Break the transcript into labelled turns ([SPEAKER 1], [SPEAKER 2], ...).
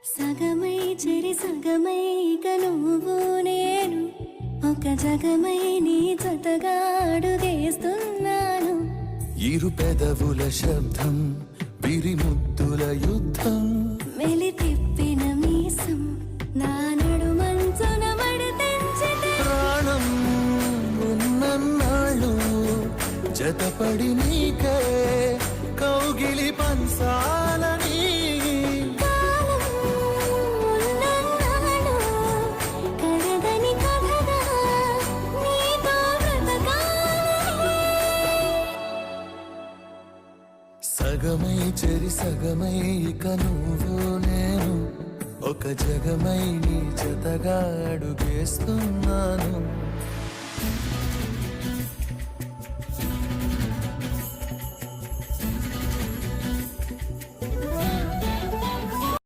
[SPEAKER 1] సగమై చెరి సగమై ఇక నువ్వు నేను ఒక జగమై నీ జతగా అడుగేస్తున్నాను.
[SPEAKER 2] ఇరు పెదవుల శబ్దం విరిముద్దుల యుద్ధం
[SPEAKER 1] మెలి తిప్పిన మీసం నా నడుమంచున మడితెంచితే
[SPEAKER 2] ప్రాణం ఉన్నన్నాళ్ళు జతపడి నీకే కౌగిలి పంచాలని
[SPEAKER 1] కాలం ఉన్నన్నాడు కరగని కథగా నీతో బ్రతకాలని.
[SPEAKER 2] సగమై చెరి సగమై ఇక నువ్వు నేను ఒక జగమై నీ జతగా అడుగేస్తున్నాను.